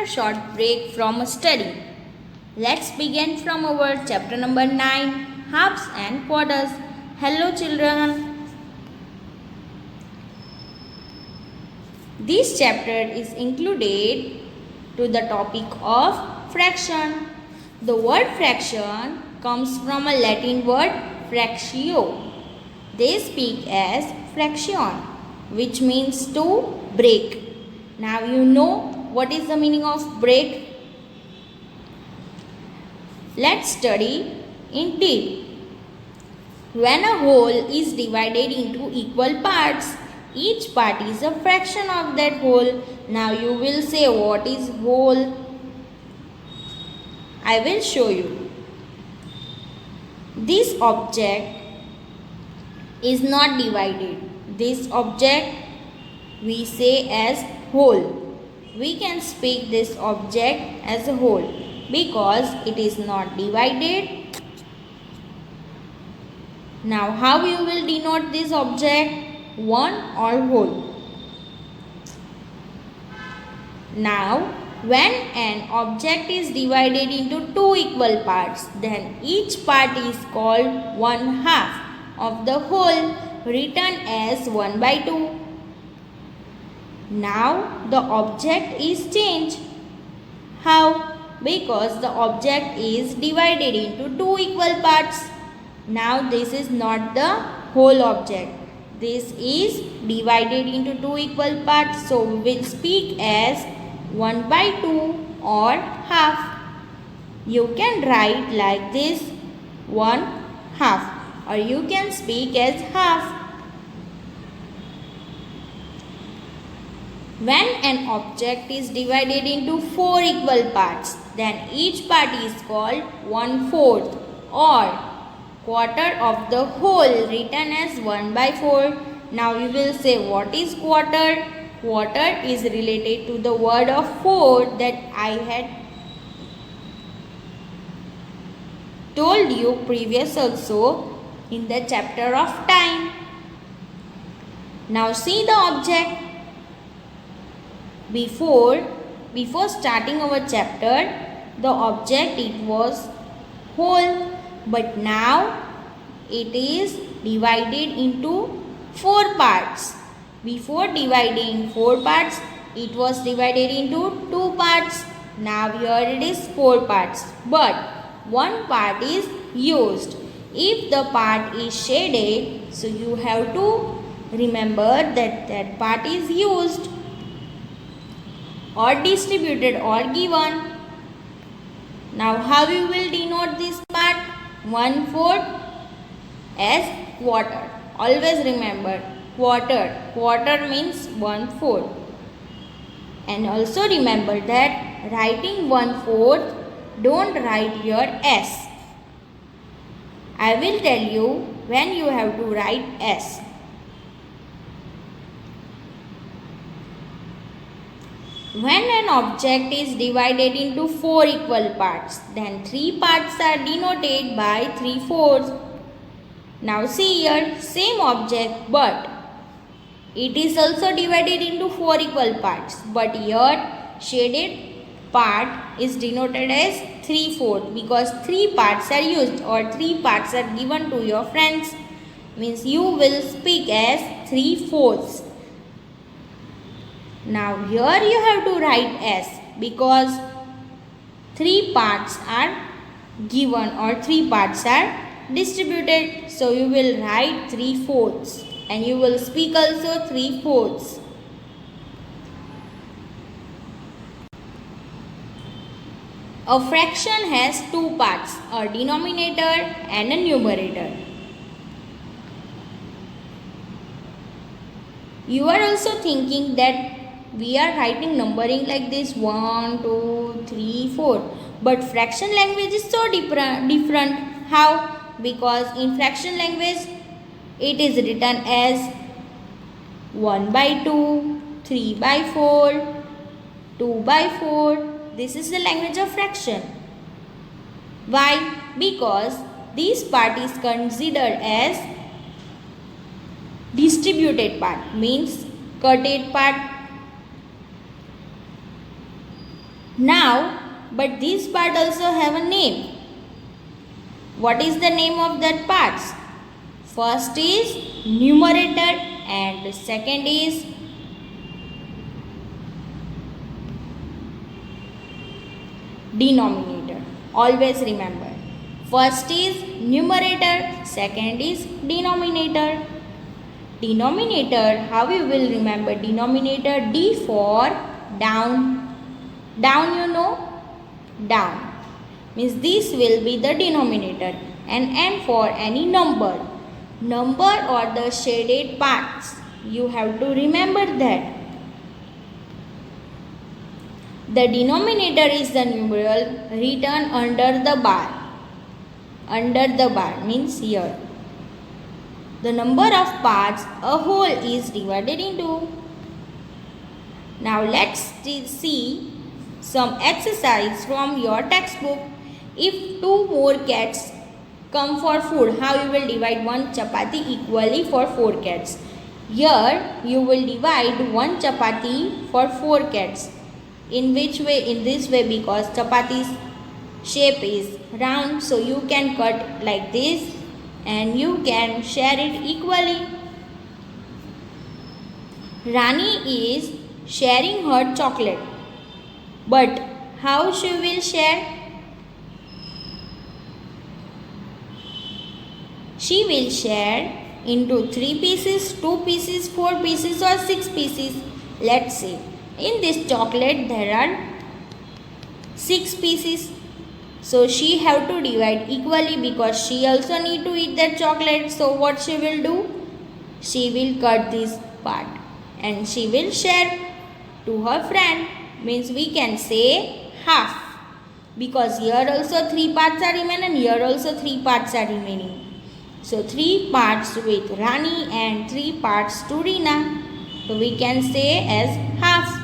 a short break from study. Let's begin from our chapter number 9, halves and quarters. Hello children. This chapter is included to the topic of fraction. The word fraction comes from a Latin word fractio. They speak as fraction, which means to break. Now you know what is the meaning of break. Let's study in deep. When a whole is divided into equal parts, each part is a fraction of that whole. Now you will say, what is whole? I will show you. This object is not divided. This object we say as whole. We can speak this object as a whole because it is not divided. Now how you will denote this object? One or whole. Now when an object is divided into two equal parts, then each part is called one half of the whole, written as 1 by 2. Now the object is changed. How? Because the object is divided into two equal parts. Now this is not the whole object. This is divided into two equal parts. So we will speak as 1 by 2 or half. You can write like this, 1 half, or you can speak as half. When an object is divided into 4 equal parts, then each part is called 1/4 or quarter of the whole, written as 1 by 4. Now you will say, what is quarter? Quarter is related to the word of 4 that I had told you previous also in the chapter of time. Now see the object. Before starting our chapter, the object it was whole, but now it is divided into 4 parts. Before dividing 4 parts, it was divided into 2 parts. Now here it is 4 parts, but one part is used. If the part is shaded, so you have to remember that that part is used or distributed or given. Now how you will denote this part? 1/4 as quarter. Always remember quarter. Quarter means 1/4. And also remember that writing 1/4, don't write here S. I will tell you when you have to write S. When an object is divided into 4 equal parts, then 3 parts are denoted by 3/4. Now see here, same object, but it is also divided into 4 equal parts. But here, shaded part is denoted as 3/4 because 3 parts are used or 3 parts are given to your friends. Means you will speak as 3/4. Now here you have to write S because 3 parts are given or 3 parts are distributed. So you will write 3/4 and you will speak also 3/4. A fraction has 2 parts, a denominator and a numerator. You are also thinking that we are writing numbering like this 1, 2, 3, 4. But fraction language is so different. How? Because in fraction language it is written as 1 by 2, 3 by 4, 2 by 4. This is the language of fraction. Why? Because this part is considered as distributed part, means cutted part. Now, but this part also have a name. What is the name of that parts? First is numerator and second is denominator. Always remember. First is numerator, second is denominator. Denominator, how you will remember denominator? D for down. Down, you know? Down. Means this will be the denominator. And N for any number. Number or the shaded parts. You have to remember that. The denominator is the numeral written under the bar. Under the bar means here. The number of parts a whole is divided into. Now let's see some exercise from your textbook. If two more cats come for food, how you will divide one chapati equally for 4 cats? Here you will divide one chapati for 4 cats. In which way? In this way, because chapati's shape is round, so you can cut like this and you can share it equally. Rani is sharing her chocolate, but how she will share? She will share into 3 pieces, 2 pieces, 4 pieces or 6 pieces. Let's see. In this chocolate there are 6 pieces. So she have to divide equally because she also need to eat that chocolate. So what she will do? She will cut this part and she will share to her friend. Means we can say half. Because here also 3 parts are remaining and here also 3 parts are remaining. So 3 parts with Rani and 3 parts to Reena. So we can say as half.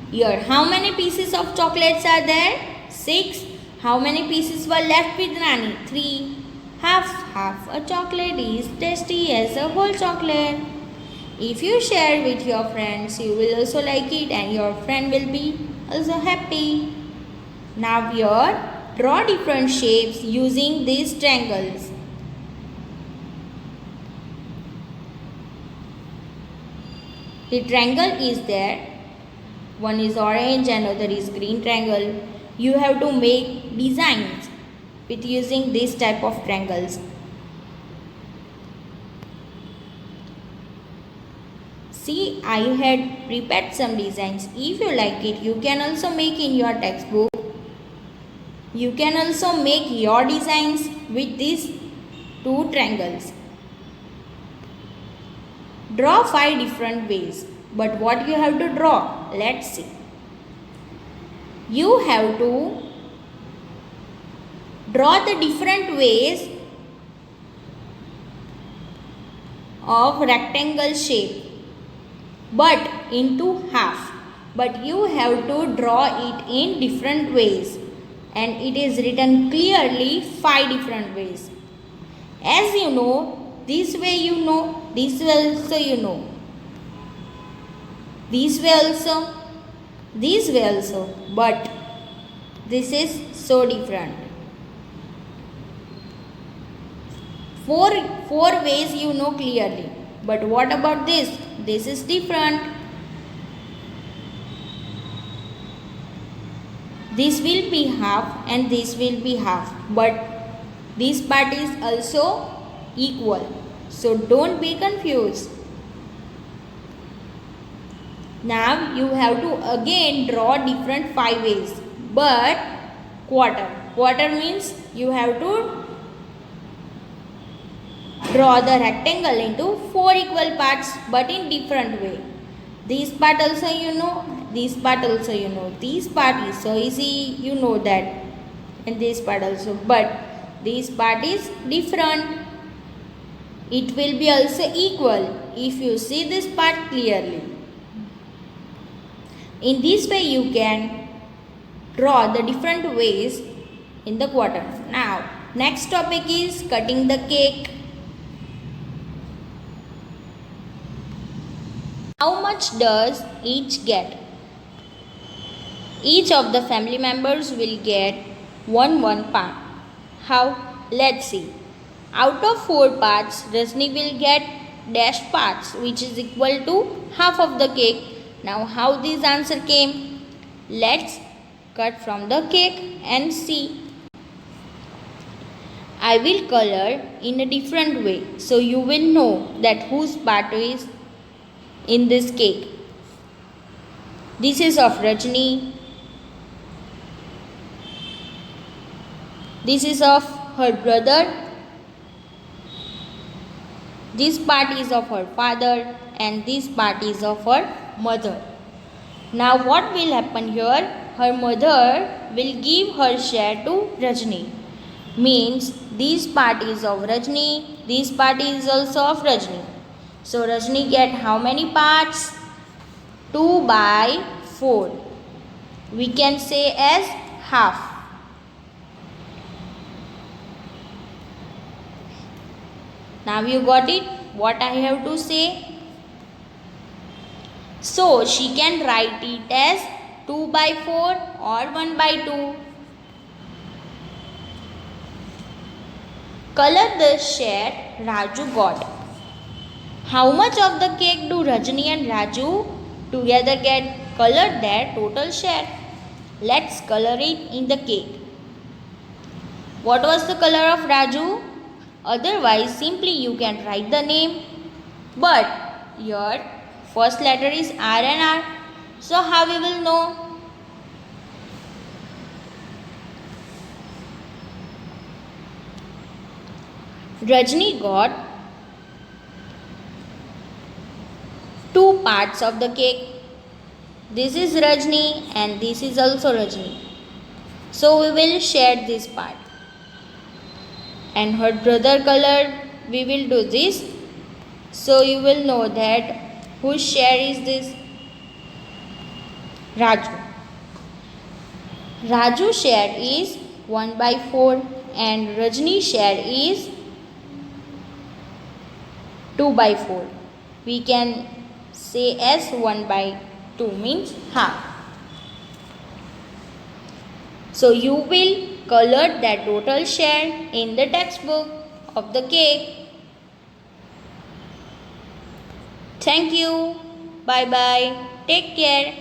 Here, how many pieces of chocolates are there? 6. How many pieces were left with Rani? 3. Half a chocolate is tasty as a whole chocolate. If you share with your friends, you will also like it and your friend will be also happy. Now here, draw different shapes using these triangles. The triangle is there. One is orange and other is green triangle. You have to make designs with using this type of triangles. See, I had prepared some designs. If you like it, you can also make in your textbook. You can also make your designs with these 2 triangles. Draw 5 different ways. But what you have to draw? Let's see. You have to draw the different ways of rectangle shape, but into half. But you have to draw it in different ways. And it is written clearly 5 different ways. As you know, this way you know, this way also you know. This way also, but this is so different. 4 ways you know clearly, but what about this? This is different. This will be half and this will be half, but this part is also equal. So don't be confused. Now you have to again draw different 5 ways, but quarter. Quarter means you have to draw the rectangle into 4 equal parts, but in different way. This part also you know, this part also you know. This part is so easy, you know that. And this part also, but this part is different. It will be also equal if you see this part clearly. In this way you can draw the different ways in the quarter. Now next topic is cutting the cake. How much does each get? Each of the family members will get one part. How? Let's see. Out of 4 parts, Rajni will get dash parts, which is equal to half of the cake. Now, how this answer came? Let's cut from the cake and see. I will color in a different way, so you will know that whose part is in this cake. This is of Rajni. This is of her brother. This part is of her father and this part is of her mother. Now what will happen here? Her mother will give her share to Rajni. Means this part is of Rajni, this part is also of Rajni. So Rajni get how many parts? 2 by 4. We can say as half. Now you got it? What I have to say? So she can write it as 2 by 4 or 1 by 2. Color the share Raju got. How much of the cake do Rajni and Raju together get? Color their total share. Let's color it in the cake. What was the color of Raju? Otherwise, simply you can write the name. But your first letter is R and R. So how we will know? Rajni got 2 parts of the cake. This is Rajni and this is also Rajni. So we will share this part. And her brother color, we will do this. So you will know that whose share is this? Raju. Raju's share is 1 by 4 and Rajni's share is 2 by 4. We can say as 1 by 2 means half. So you will color that total share in the textbook of the cake. Thank you. Bye bye. Take care.